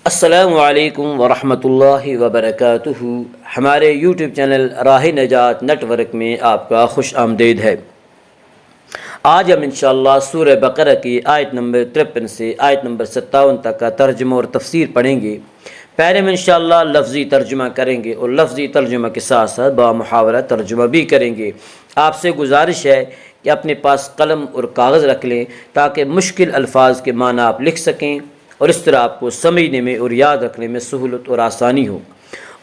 السلام علیکم ورحمۃ اللہ وبرکاتہ۔ ہمارے یوٹیوب چینل راہ نجات نیٹ ورک میں آپ کا خوش آمدید ہے۔ آج ہم انشاءاللہ سورہ بقرہ کی آیت نمبر 53 سے آیت نمبر 57 تک کا ترجمہ اور تفسیر پڑھیں گے۔ پہلے میں انشاءاللہ لفظی ترجمہ کریں گے اور لفظی ترجمہ کے ساتھ ساتھ بامحاورہ ترجمہ بھی کریں گے۔ آپ سے گزارش ہے کہ اپنے پاس قلم اور کاغذ رکھ لیں تاکہ مشکل الفاظ کے معنی آپ لکھ سکیں اور اس طرح آپ کو سمجھنے میں اور یاد رکھنے میں سہولت اور آسانی ہو۔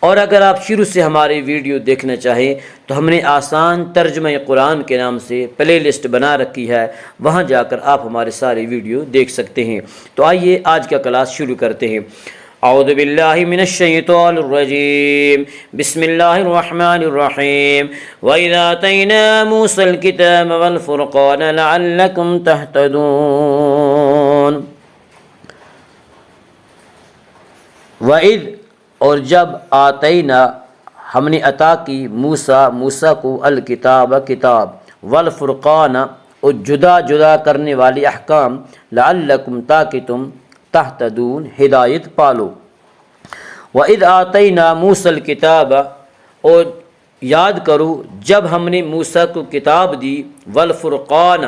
اور اگر آپ شروع سے ہماری ویڈیو دیکھنا چاہیں تو ہم نے آسان ترجمہ قرآن کے نام سے پلے لسٹ بنا رکھی ہے، وہاں جا کر آپ ہمارے سارے ویڈیو دیکھ سکتے ہیں۔ تو آئیے آج کا کلاس شروع کرتے ہیں۔ اعوذ باللہ من الشیطان الرجیم، بسم اللہ الرحمن الرحیم۔ وَإِذَا آتَيْنَا مُوسَى الْكِتَابَ وَالْفُرْقَانَ لَعَلَّكُمْ تَهْتَدُونَ۔ وَإِذْ اور جب آتینا ہم نے عطا کی موسیٰ کو الکتاب کتاب، والفرقان اور جدا جدا کرنے والی احکام، لعلکم تاکہ تم تہتدون ہدایت پالو۔ وَإِذْ آتَيْنَا مُوسَى الْكِتَابَ اور یاد کرو جب ہم نے موسیٰ کو کتاب دی، والفرقان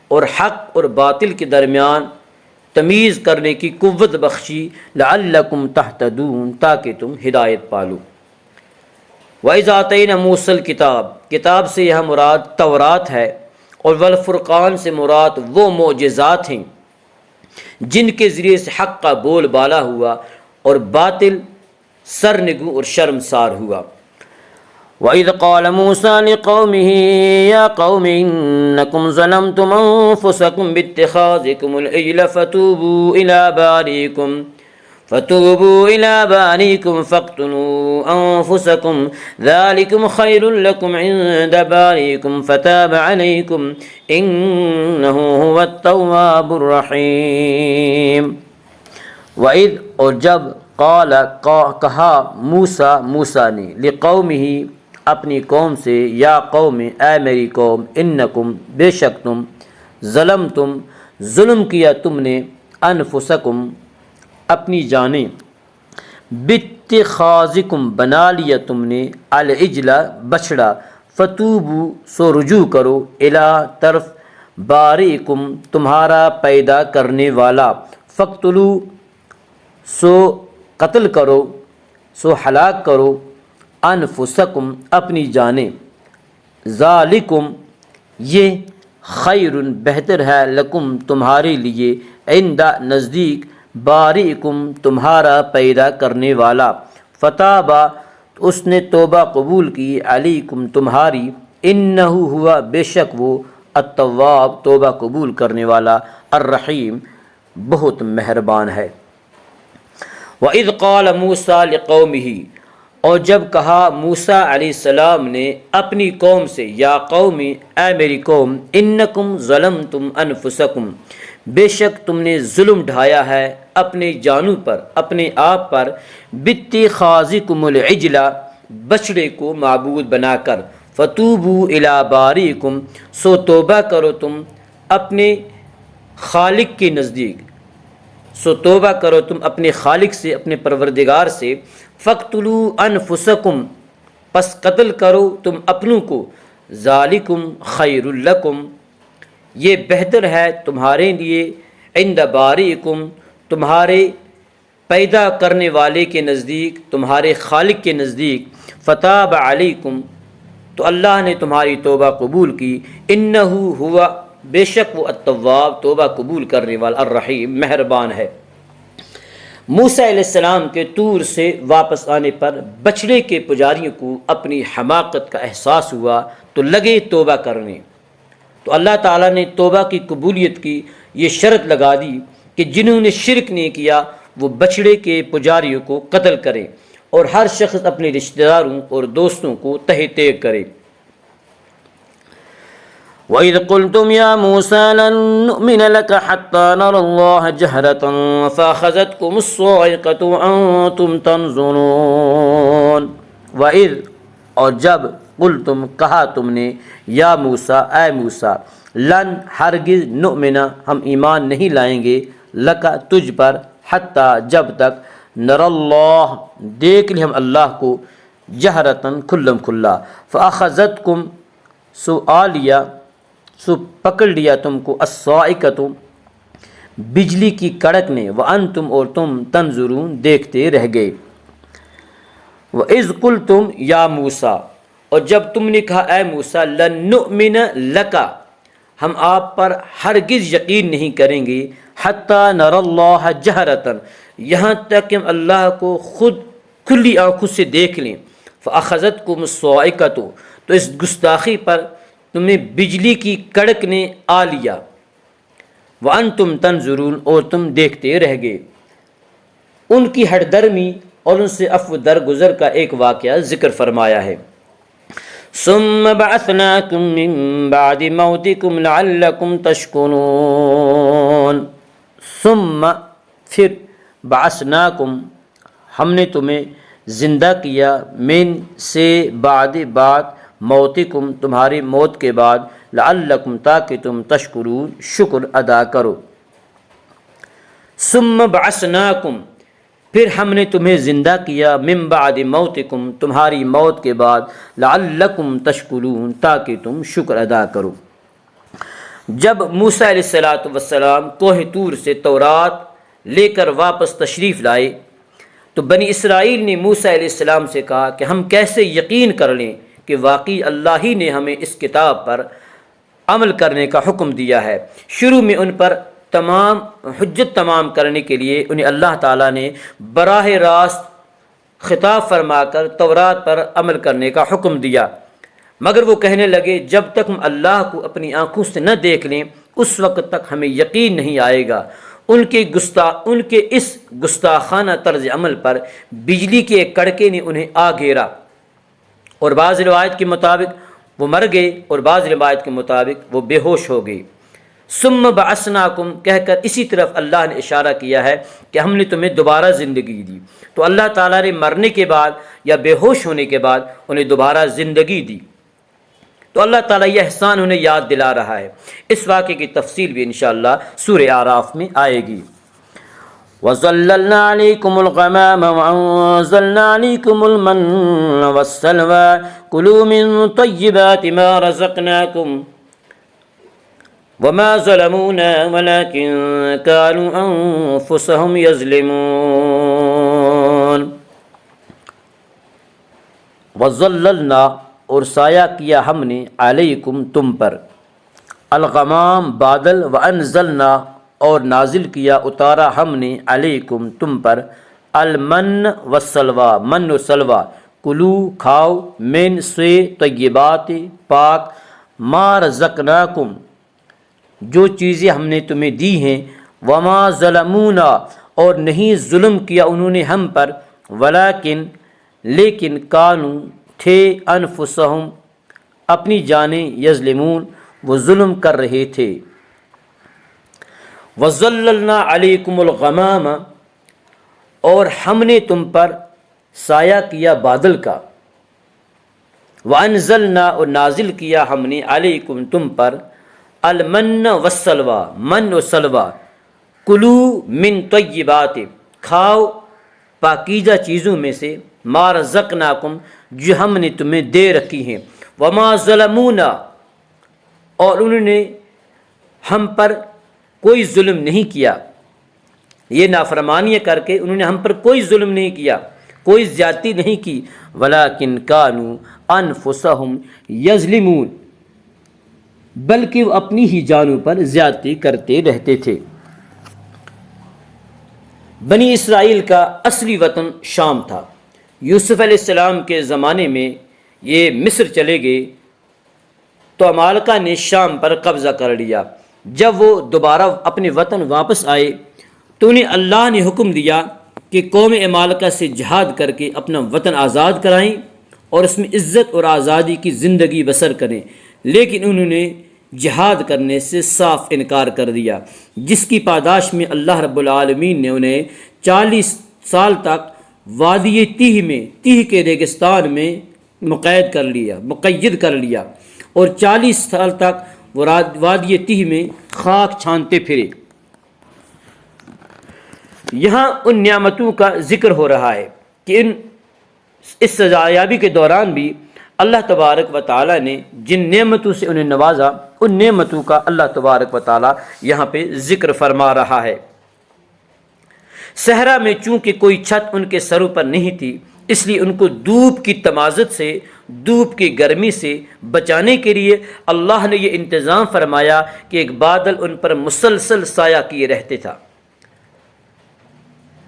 اور حق اور باطل کے درمیان تمیز کرنے کی قوت بخشی، لعلکم تہتدون تاکہ تم ہدایت پالو۔ وَإِذْ آتَيْنَا مُوسَى الْكِتاب، کتاب سے یہاں مراد تورات ہے، اور والفرقان سے مراد وہ معجزات ہیں جن کے ذریعے سے حق کا بول بالا ہوا اور باطل سرنگوں اور شرمسار ہوا۔ وَإِذْ قَالَ مُوسَىٰ لِقَوْمِهِ يَا قَوْمِ إِنَّكُمْ ظَلَمْتُمْ أَنفُسَكُمْ بِاتِّخَاذِكُمُ الْعِجْلَ فتوبوا إلى بارئكم فاقتلوا أنفسكم ذلكم خير لكم عند بارئكم فتاب عليكم إنه هو التواب الرحيم۔ وَإِذْ اور جب قال کہا موسیٰ نے لقومہ اپنی قوم سے، یا قوم اے میری قوم، انکم بے شک تم، ظلمتم ظلم کیا تم نے، انفسکم اپنی جانیں، باتخاذکم بنا لیا تم نے، العجل بچڑا، فتوبو سو رجوع کرو، الی طرف بارئکم تمہارا پیدا کرنے والا، فقتلو سو قتل کرو، سو ہلاک کرو، انفسکم اپنی جانیں، ذالکم یہ خیر بہتر ہے، لکم تمہارے لیے، عند نزدیک، بارئکم تمہارا پیدا کرنے والا، فتابا اس نے توبہ قبول کی، علیکم تمہاری، انہ ہوا بے شک وہ، التواب توبہ قبول کرنے والا، الرحیم بہت مہربان ہے۔ وَإِذْ قَالَ مُوسَىٰ لِقَوْمِهِ اور جب کہا موسیٰ علیہ السلام نے اپنی قوم سے، یا قوم اے میری قوم، انکم ظلمتم انفسکم بے شک تم نے ظلم ڈھایا ہے اپنے جانوں پر، اپنے آپ پر، باتخاذکم العجل بچڑے کو معبود بنا کر، فتوبوا الی بارئکم سو توبہ کرو تم اپنے خالق کے نزدیک، سو توبہ کرو تم اپنے خالق سے، اپنے پروردگار سے، فقتلوا انفسکم پس قتل کرو تم اپنوں کو، ذالکم خیر لکم یہ بہتر ہے تمہارے لیے، عند بارئکم تمہارے پیدا کرنے والے کے نزدیک، تمہارے خالق کے نزدیک، فتاب علیکم تو اللہ نے تمہاری توبہ قبول کی، انہ ہوا بے شک وہ التواب توبہ قبول کرنے والا، الرحیم مہربان ہے۔ موسیٰ علیہ السلام کے طور سے واپس آنے پر بچڑے کے پجاریوں کو اپنی حماقت کا احساس ہوا تو لگے توبہ کرنے، تو اللہ تعالیٰ نے توبہ کی قبولیت کی یہ شرط لگا دی کہ جنہوں نے شرک نہیں کیا وہ بچڑے کے پجاریوں کو قتل کریں اور ہر شخص اپنے رشتہ داروں اور دوستوں کو تہ تیگ کرے۔ وَإِذْ قُلْتُمْ يَا مُوسَىٰ لَن نُّؤْمِنَ لَكَ حَتَّىٰ نَرَى اللَّهَ جَهْرَةً فَأَخَذَتْكُمُ الصَّاعِقَةُ وَأَنتُمْ تَنظُرُونَ۔ وَإِذْ اور جب قلتم کہا تم نے، یا موسیٰ اے موسیٰ، لن ہرگز نؤمن ہم ایمان نہیں لائیں گے، لکا تجھ پر، حتیٰ جب تک نر اللہ دیکھ لیں ہم اللہ کو جہرتاً کھلم کھلا فاخذتکم سو آ لیا سو پکڑ لیا تم کو الصاعقۃ بجلی کی کڑک نے وانتم اور تم تنظرون دیکھتے رہ گئے وَإِذْ قُلْتُمْ یا موسیٰ اور جب تم نے کہا اے موسیٰ لن نؤمن لک ہم آپ پر ہرگز یقین نہیں کریں گے حتیٰ نر اللہ جہرتاً یہاں تک کہ ہم اللہ کو خود کھلی آنکھوں سے دیکھ لیں فاخذتکم الصاعقۃ تو اس گستاخی پر تمہیں بجلی کی کڑک نے آ لیا وانتم تنظرون اور تم دیکھتے رہ گئے۔ ان کی ہٹ درمی اور ان سے عفو درگزر کا ایک واقعہ ذکر فرمایا ہے۔ ثم بعثناکم من بعد موتکم لعلکم تشکرون ثم پھر بعثناکم ہم نے تمہیں زندہ کیا من سے بعد موتکم تمہاری موت کے بعد لعلکم تاکہ تم تشکرون شکر ادا کرو۔ ثم بعثناکم پھر ہم نے تمہیں زندہ کیا من بعد موتکم تمہاری موت کے بعد لعلکم تشکرون تاکہ تم شکر ادا کرو۔ جب موسیٰ علیہ السلام کوہ طور سے تورات لے کر واپس تشریف لائے تو بنی اسرائیل نے موسیٰ علیہ السلام سے کہا کہ ہم کیسے یقین کر لیں کہ واقعی اللہ ہی نے ہمیں اس کتاب پر عمل کرنے کا حکم دیا ہے۔ شروع میں ان پر حجت تمام کرنے کے لیے انہیں اللہ تعالیٰ نے براہ راست خطاب فرما کر تورات پر عمل کرنے کا حکم دیا، مگر وہ کہنے لگے جب تک ہم اللہ کو اپنی آنکھوں سے نہ دیکھ لیں اس وقت تک ہمیں یقین نہیں آئے گا۔ ان کے اس گستاخانہ طرز عمل پر بجلی کے ایک کڑکے نے انہیں آ گھیرا، اور بعض روایت کے مطابق وہ مر گئے اور بعض روایت کے مطابق وہ بے ہوش ہو گئے۔ ثم بعثناکم کہہ کر اسی طرف اللہ نے اشارہ کیا ہے کہ ہم نے تمہیں دوبارہ زندگی دی، تو اللہ تعالیٰ نے مرنے کے بعد یا بے ہوش ہونے کے بعد انہیں دوبارہ زندگی دی، تو اللہ تعالیٰ یہ احسان انہیں یاد دلا رہا ہے۔ اس واقعے کی تفصیل بھی انشاءاللہ سورہ اعراف میں آئے گی۔ وَظَلَّلْنَا عَلَيْكُمُ الْغَمَامَ وَأَنزَلْنَا عَلَيْكُمُ الْمَنَّ وَالسَّلْوَىٰ كُلُوا مِن طَيِّبَاتِ مَا رَزَقْنَاكُمْ وَمَا ظَلَمُونَا وَلَٰكِن كَانُوا أَنفُسَهُمْ يَظْلِمُونَ۔ وَظَلَّلْنَا اور سایہ کیا ہم نے علیکم تم پر الغمام بادل وانزلنا اور نازل کیا اتارا ہم نے علیکم تم پر المن والسلوى من و سلوى کلو کھاؤ من سے طیبات پاک ما رزقناکم جو چیزیں ہم نے تمہیں دی ہیں وما ظلمونا اور نہیں ظلم کیا انہوں نے ہم پر ولیکن لیکن کانوا تھے انفسہم اپنی جانیں یظلمون وہ ظلم کر رہے تھے۔ وَظَلَّلْنَا عَلَيْكُمُ الْغَمَامَ اور ہم نے تم پر سایہ کیا بادل کا، وَأَنزَلْنَا اور نازل کیا ہم نے علیکم تم پر المن والسلوى من و سلوى کلو من طیبات کھاؤ پاکیزہ چیزوں میں سے ما رزقناکم جو ہم نے تمہیں دے رکھی ہیں وما ظلمونا اور انہوں نے ہم پر کوئی ظلم نہیں کیا، یہ نافرمانیاں کر کے انہوں نے ہم پر کوئی ظلم نہیں کیا، کوئی زیادتی نہیں کی، ولیکن کانوا انفسہم یظلمون بلکہ وہ اپنی ہی جانوں پر زیادتی کرتے رہتے تھے۔ بنی اسرائیل کا اصلی وطن شام تھا۔ یوسف علیہ السلام کے زمانے میں یہ مصر چلے گئے تو عمالقہ نے شام پر قبضہ کر لیا۔ جب وہ دوبارہ اپنے وطن واپس آئے تو انہیں اللہ نے حکم دیا کہ قوم عمالقہ سے جہاد کر کے اپنا وطن آزاد کرائیں اور اس میں عزت اور آزادی کی زندگی بسر کریں، لیکن انہوں نے جہاد کرنے سے صاف انکار کر دیا، جس کی پاداش میں اللہ رب العالمین نے انہیں 40 سال تک وادی تیہ کے ریگستان میں مقید کر لیا اور 40 سال تک وہ وادی تیہ میں خاک چھانتے پھرے۔ یہاں ان نعمتوں کا ذکر ہو رہا ہے کہ اس سزایابی کے دوران بھی اللہ تبارک و تعالیٰ نے جن نعمتوں سے انہیں نوازا، ان نعمتوں کا اللہ تبارک و تعالیٰ یہاں پہ ذکر فرما رہا ہے۔ صحرا میں چونکہ کوئی چھت ان کے سروں پر نہیں تھی، اس لیے ان کو دھوپ کی تمازت سے، دھوپ کی گرمی سے بچانے کے لیے اللہ نے یہ انتظام فرمایا کہ ایک بادل ان پر مسلسل سایہ کیے رہتے تھا۔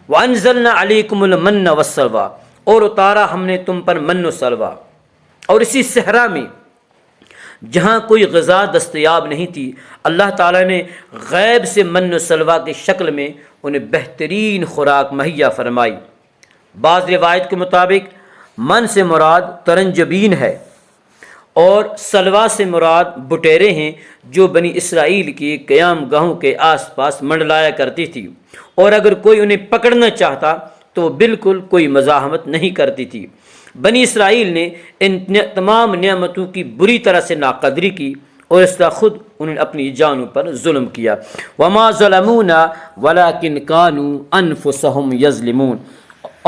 وَأَنزَلْنَا عَلَيْكُمُ الْمَنَّ وَالسَّلْوَىٰ، اور اتارا ہم نے تم پر من و سلوہ۔ اور اسی صحرا میں جہاں کوئی غذا دستیاب نہیں تھی، اللہ تعالیٰ نے غیب سے من و سلوہ کی شکل میں انہیں بہترین خوراک مہیا فرمائی۔ بعض روایت کے مطابق من سے مراد ترنجبین ہے اور سلوہ سے مراد بٹیرے ہیں جو بنی اسرائیل کی قیام گاہوں کے آس پاس منڈلایا کرتی تھی، اور اگر کوئی انہیں پکڑنا چاہتا تو وہ بالکل کوئی مزاحمت نہیں کرتی تھی۔ بنی اسرائیل نے ان تمام نعمتوں کی بری طرح سے ناقدری کی اور اس کا خود انہوں نے اپنی جانوں پر ظلم کیا۔ وما ظلمونا ولکن کانوا انفسهم یظلمون،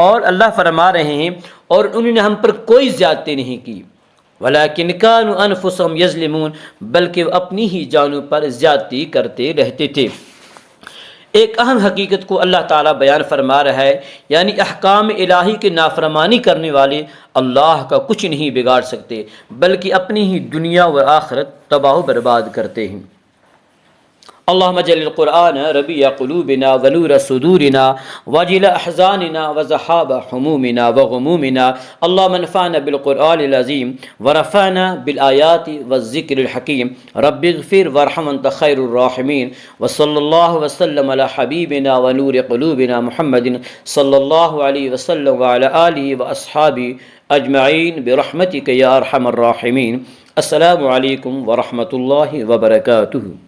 اور اللہ فرما رہے ہیں اور انہوں نے ہم پر کوئی زیادتی نہیں کی، ولیکن کانوا انفسهم یظلمون، بلکہ وہ اپنی ہی جانوں پر زیادتی کرتے رہتے تھے۔ ایک اہم حقیقت کو اللہ تعالیٰ بیان فرما رہا ہے، یعنی احکام الہی کے نافرمانی کرنے والے اللہ کا کچھ نہیں بگاڑ سکتے، بلکہ اپنی ہی دنیا و آخرت تباہ و برباد کرتے ہیں۔ اللہم اجعل القرآن ربیع قلوبنا ونور صدورنا وجلاء احزاننا وذہاب حمومنا وغمومنا، اللہم انفعنا بالقرآن العظیم ورفعنا بالآیات والذکر الحکیم، رب اغفر وارحم انت خیر الراحمین، وصلی اللہ وسلم علی حبیبنا ونور قلوبنا محمد صلی اللہ علیہ وسلم وعلی آلہ واصحابہ اجمعین برحمتک یا ارحم الراحمین۔ السلام علیکم ورحمۃ اللہ وبرکاتہ۔